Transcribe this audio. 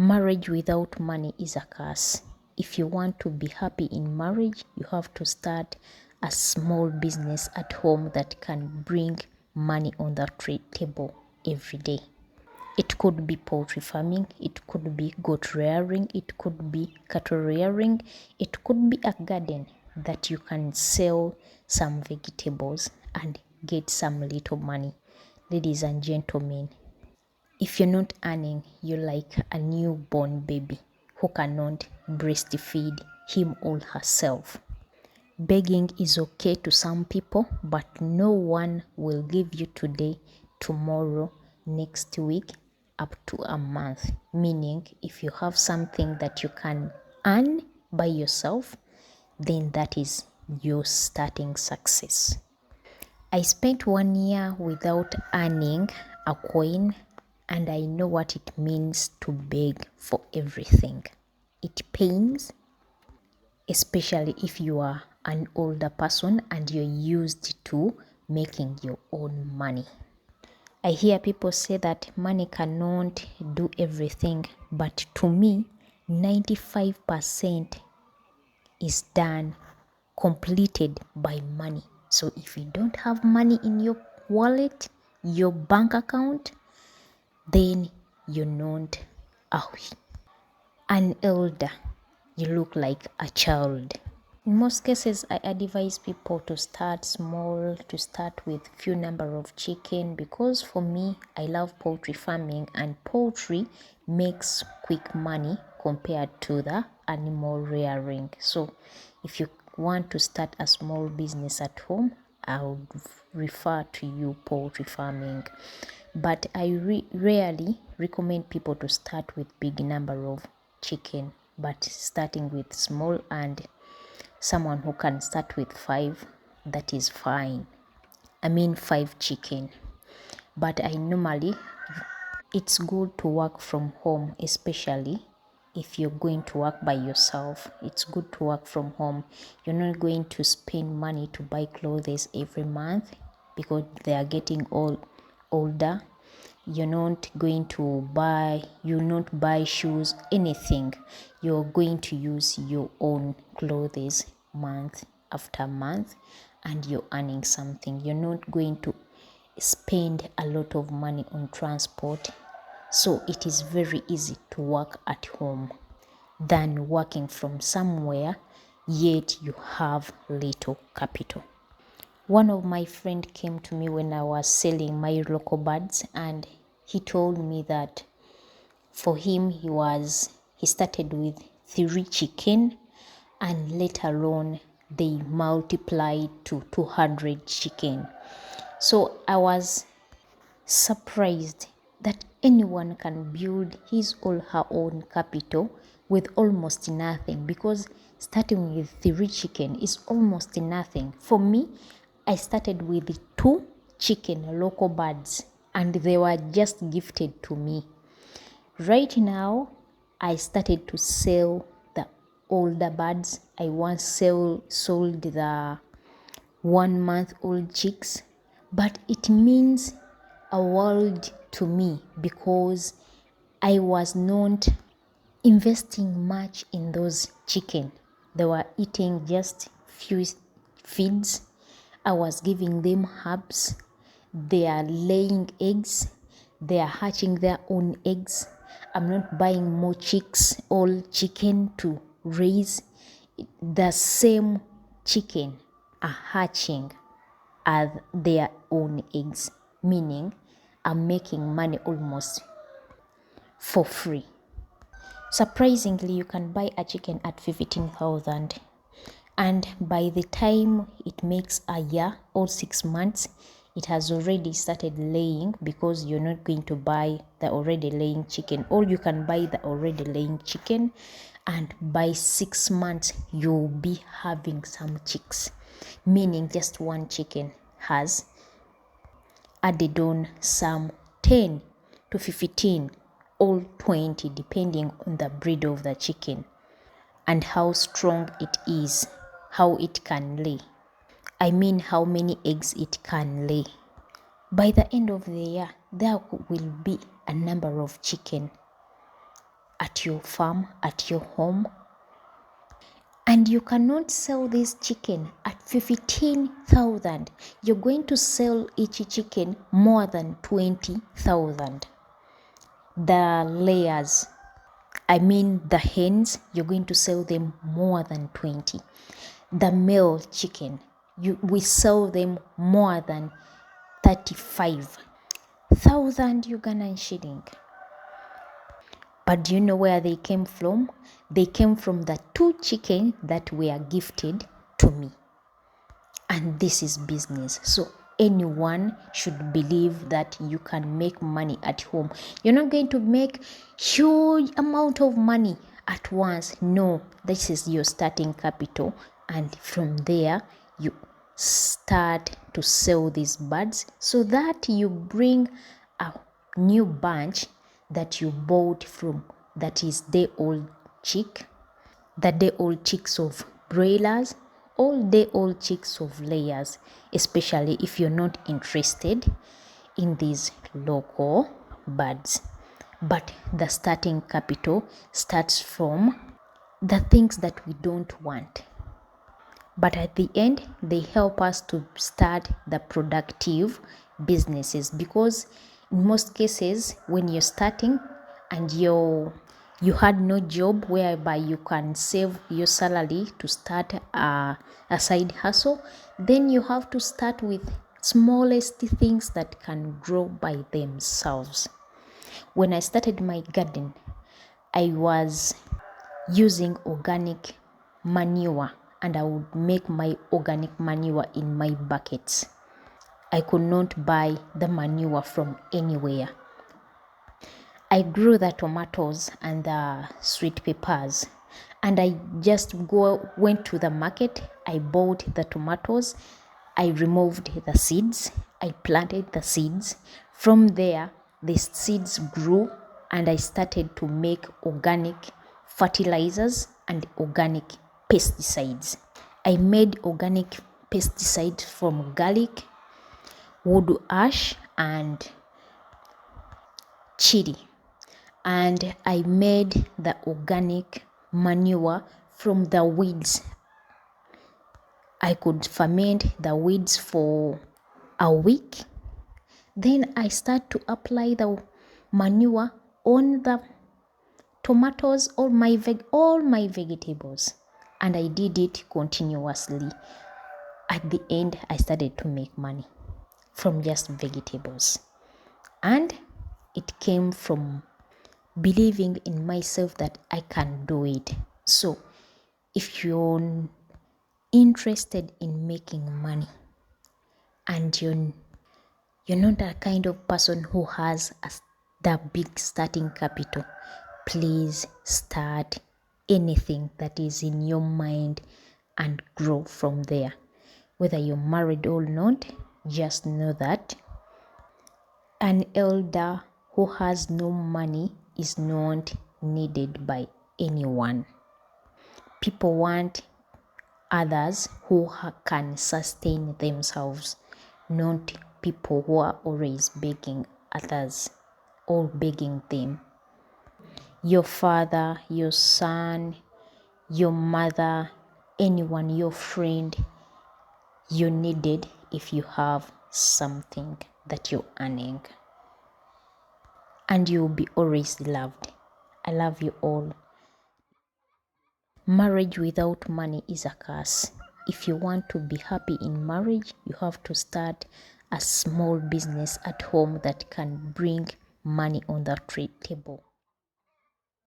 Marriage without money is a curse. If you want to be happy in marriage, you have to start a small business at home that can bring money on the table every day. It could be poultry farming, it could be goat rearing, it could be cattle rearing, it could be a garden that you can sell some vegetables and get some little money. Ladies and gentlemen, if you're not earning, you're like a newborn baby who cannot breastfeed him or herself. Begging is okay to some people, but no one will give you today, tomorrow, next week, up to a month. Meaning, if you have something that you can earn by yourself, then that is your starting success. I spent 1 year without earning a coin, and I know what it means to beg for everything. It pains, especially if you are an older person and you're used to making your own money. I hear people say that money cannot do everything, but to me, 95% is done, completed by money. So if you don't have money in your wallet, your bank account, then you're not an elder. You look like a child. In most cases, I advise people to start small, to start with few number of chicken, because for me, I love poultry farming, and poultry makes quick money compared to the animal rearing. So if you want to start a small business at home, I would refer to you poultry farming. But I rarely recommend people to start with big number of chicken, but starting with small, and someone who can start with 5, that is fine. I mean 5 chicken. But it's good to work from home, especially if you're going to work by yourself. It's good to work from home. You're not going to spend money to buy clothes every month because they are getting older. You're not buy shoes, anything. You're going to use your own clothes month after month, and you're earning something. You're not going to spend a lot of money on transport. So it is very easy to work at home than working from somewhere, yet you have little capital. One of my friend came to me when I was selling my local birds, and he told me that for him he started with 3 chicken, and later on they multiplied to 200 chicken. So I was surprised that anyone can build his or her own capital with almost nothing, because starting with 3 chicken is almost nothing. For me, I started with 2 chicken local birds, and they were just gifted to me. Right now, I started to sell the older birds. I once sold the 1-month-old chicks, but it means a world to me because I was not investing much in those chicken. They were eating just few feeds. I was giving them herbs. They are laying eggs. They are hatching their own eggs. I'm not buying more chicks or chicken to raise. The same chicken are hatching as their own eggs, meaning I'm making money almost for free. Surprisingly, you can buy a chicken at 15,000, and by the time it makes a year or 6 months, it has already started laying, because you're not going to buy the already laying chicken, or you can buy the already laying chicken, and by 6 months you'll be having some chicks, meaning just one chicken has added on some 10 to 15 or 20, depending on the breed of the chicken and how strong it is, how it can lay. I mean how many eggs it can lay. By the end of the year, there will be a number of chicken at at your farm, at your home. And you cannot sell this chicken at 15,000. You're going to sell each chicken more than 20,000. The layers, the hens, you're going to sell them more than 20. The male chicken, we sell them more than 35,000 Ugandan shilling. But do you know where they came from? They came from the 2 chicken that were gifted to me. And this is business. So anyone should believe that you can make money at home. You're not going to make huge amount of money at once. No, this is your starting capital. And from there, you start to sell these birds so that you bring a new bunch that you bought from, that is day-old chick, the day-old chicks of broilers, all day-old chicks of layers, especially if you're not interested in these local birds. But the starting capital starts from the things that we don't want. But at the end, they help us to start the productive businesses, because in most cases, when you're starting and you had no job whereby you can save your salary to start a side hustle, then you have to start with smallest things that can grow by themselves. When I started my garden, I was using organic manure, and I would make my organic manure in my buckets. I could not buy the manure from anywhere. I grew the tomatoes and the sweet peppers, and I just went to the market. I bought the tomatoes, I removed the seeds, I planted the seeds. From there, the seeds grew, and I started to make organic fertilizers and organic pesticides. I made organic pesticides from garlic, wood ash, and chili. And I made the organic manure from the weeds. I could ferment the weeds for a week. Then I start to apply the manure on the tomatoes, all my vegetables, and I did it continuously. At the end, I started to make money from just vegetables, and it came from believing in myself that I can do it. So if you're interested in making money and you're not the kind of person who has the big starting capital, please start anything that is in your mind and grow from there. Whether you're married or not, just know that an elder who has no money is not needed by anyone. People want others who can sustain themselves, not people who are always begging others or begging them. Your father, your son, your mother, anyone, your friend, you're needed if you have something that you're earning. And you'll be always loved. I love you all. Marriage without money is a curse. If you want to be happy in marriage, you have to start a small business at home that can bring money on the table.